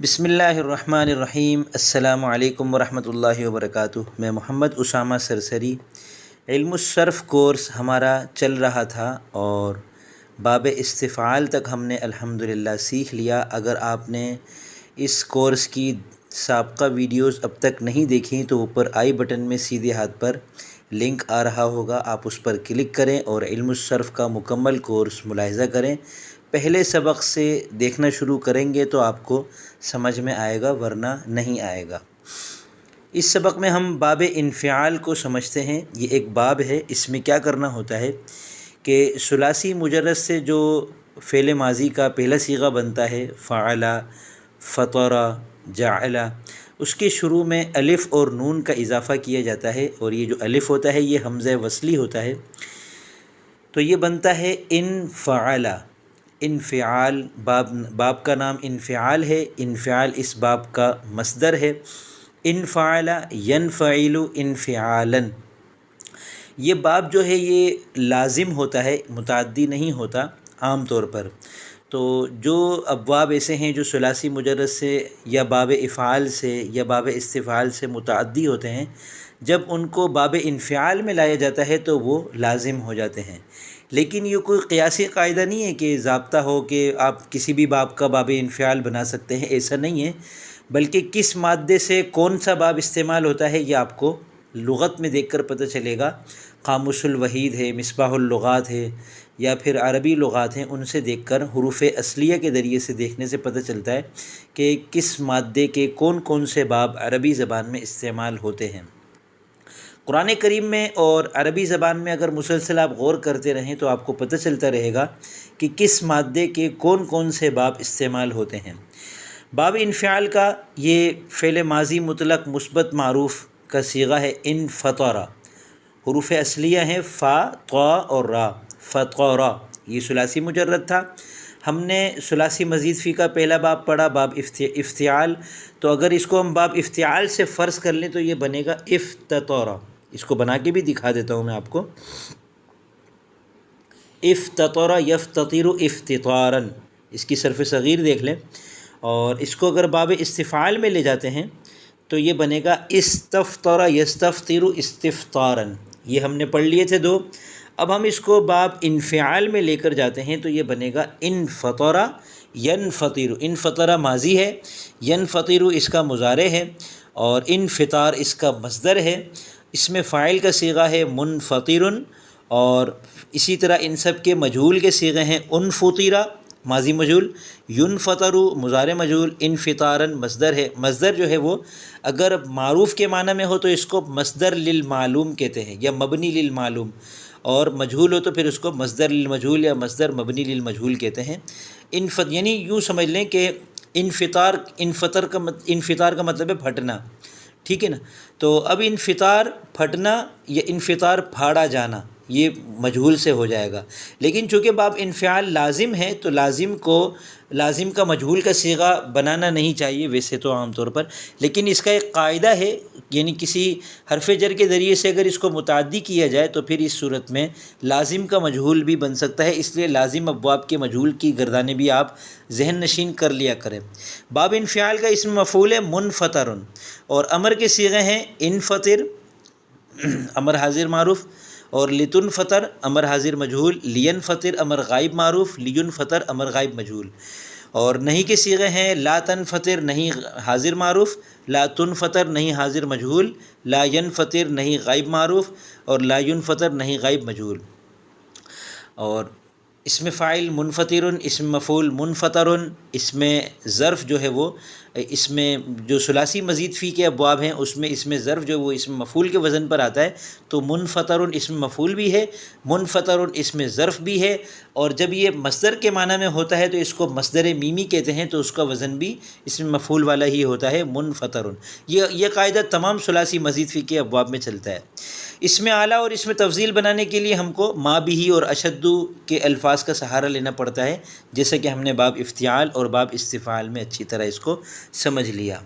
بسم اللہ الرحمن الرحیم۔ السلام علیکم ورحمۃ اللہ وبرکاتہ۔ میں محمد اسامہ سرسری۔ علم الصرف کورس ہمارا چل رہا تھا اور باب استفعال تک ہم نے الحمدللہ سیکھ لیا۔ اگر آپ نے اس کورس کی سابقہ ویڈیوز اب تک نہیں دیکھیں تو اوپر آئی بٹن میں سیدھے ہاتھ پر لنک آ رہا ہوگا، آپ اس پر کلک کریں اور علم الصرف کا مکمل کورس ملاحظہ کریں۔ پہلے سبق سے دیکھنا شروع کریں گے تو آپ کو سمجھ میں آئے گا، ورنہ نہیں آئے گا۔ اس سبق میں ہم باب انفعال کو سمجھتے ہیں۔ یہ ایک باب ہے، اس میں کیا کرنا ہوتا ہے کہ ثلاثی مجرد سے جو فعل ماضی کا پہلا صیغہ بنتا ہے، فعل، فطر، جعل، اس کے شروع میں الف اور نون کا اضافہ کیا جاتا ہے، اور یہ جو الف ہوتا ہے یہ حمزہ وصلی ہوتا ہے، تو یہ بنتا ہے انفعل۔ انفعال باب کا نام انفعال ہے۔ انفعال اس باب کا مصدر ہے۔ انفعل ینفعل انفعالا۔ یہ باب جو ہے یہ لازم ہوتا ہے، متعدی نہیں ہوتا عام طور پر۔ تو جو ابواب ایسے ہیں جو ثلاثی مجرد سے یا باب افعال سے یا باب استفعال سے متعدی ہوتے ہیں، جب ان کو باب انفعال میں لایا جاتا ہے تو وہ لازم ہو جاتے ہیں۔ لیکن یہ کوئی قیاسی قاعدہ نہیں ہے کہ ضابطہ ہو کہ آپ کسی بھی باب کا باب انفعال بنا سکتے ہیں، ایسا نہیں ہے، بلکہ کس مادے سے کون سا باب استعمال ہوتا ہے یہ آپ کو لغت میں دیکھ کر پتہ چلے گا۔ قاموس الوحید ہے، مصباح اللغات ہے، یا پھر عربی لغات ہیں، ان سے دیکھ کر حروف اصلیہ کے ذریعے سے دیکھنے سے پتہ چلتا ہے کہ کس مادے کے کون کون سے باب عربی زبان میں استعمال ہوتے ہیں۔ قرآن کریم میں اور عربی زبان میں اگر مسلسل آپ غور کرتے رہیں تو آپ کو پتہ چلتا رہے گا کہ کس مادے کے کون کون سے باب استعمال ہوتے ہیں۔ باب انفعال کا یہ فعل ماضی مطلق مثبت معروف کا صیغہ ہے انفطر۔ حروف اصلیہ ہیں فا، طا اور را۔ فطر یہ ثلاثی مجرد تھا۔ ہم نے ثلاثی مزید فی کا پہلا باب پڑھا، باب افتعال، تو اگر اس کو ہم باب افتعال سے فرض کر لیں تو یہ بنے گا افتطر۔ اس کو بنا کے بھی دکھا دیتا ہوں میں آپ کو۔ افتطر یفتطر افتطارا، اس کی صرف صغیر دیکھ لیں، اور اس کو اگر باب استفعال میں لے جاتے ہیں تو یہ بنے گا استفطر یستفطر استفطارا۔ یہ ہم نے پڑھ لیے تھے دو۔ اب ہم اس کو باب انفعال میں لے کر جاتے ہیں تو یہ بنے گا انفطر ینفطر۔ انفطر ماضی ہے، ینفطر اس کا مضارع ہے، اور انفطار اس کا مصدر ہے۔ اس میں فاعل کا صیغہ ہے منفطر، اور اسی طرح ان سب کے مجہول کے صیغے ہیں انفطر ماضی مجہول، ینفطر مضارع مجہول، انفطارا مصدر ہے۔ مصدر جو ہے وہ اگر معروف کے معنی میں ہو تو اس کو مصدر للمعلوم کہتے ہیں یا مبنی للمعلوم، اور مجہول ہو تو پھر اس کو مصدر للمجہول یا مصدر مبنی للمجہول کہتے ہیں۔ یعنی یوں سمجھ لیں کہ انفطار کا مطلب ہے پھٹنا، ٹھیک ہے نا؟ تو اب انفطار پھٹنا یا انفطار پھاڑا جانا یہ مجہول سے ہو جائے گا، لیکن چونکہ باب انفعال لازم ہے تو لازم کا مجہول کا صیغہ بنانا نہیں چاہیے ویسے تو عام طور پر، لیکن اس کا ایک قاعدہ ہے، یعنی کسی حرف جر کے ذریعے سے اگر اس کو متعدی کیا جائے تو پھر اس صورت میں لازم کا مجہول بھی بن سکتا ہے، اس لیے لازم ابواب کے مجہول کی گردانیں بھی آپ ذہن نشین کر لیا کریں۔ باب انفعال کا اسم مفعول ہے منفطر، اور امر کے صیغے ہیں انفطر امر حاضر معروف، اور لتنفطر امر حاضر مجہول، لینفطر امر غائب معروف، لینفطر امر غائب مجہول، اور نہیں کے صیغے ہیں لا تنفطر نہیں حاضر معروف، لا تنفطر نہیں حاضر مجہول، لا ینفطر نہیں غائب معروف، اور لا ینفطر نہیں غائب مجہول۔ اور اسم فاعل منفطر، اسم مفعول منفطر، اس میں ظرف جو ہے وہ اس میں جو ثلاثی مزید فی کے ابواب ہیں اس میں اسم ظرف جو وہ اسم مفعول کے وزن پر آتا ہے، تو منفطر اسم مفعول بھی ہے، منفطر اسم ظرف بھی ہے، اور جب یہ مصدر کے معنی میں ہوتا ہے تو اس کو مصدر میمی کہتے ہیں، تو اس کا وزن بھی اسم مفعول والا ہی ہوتا ہے منفطر۔ یہ قاعدہ تمام ثلاثی مزید فی کے ابواب میں چلتا ہے۔ اس میں اعلیٰ اور اس میں تفضیل بنانے کے لیے ہم کو ما بھی اور اشدو کے الفاظ کا سہارا لینا پڑتا ہے، جیسا کہ ہم نے باب افتعال اور باب استفعال میں اچھی طرح اس کو سمجھ لیا۔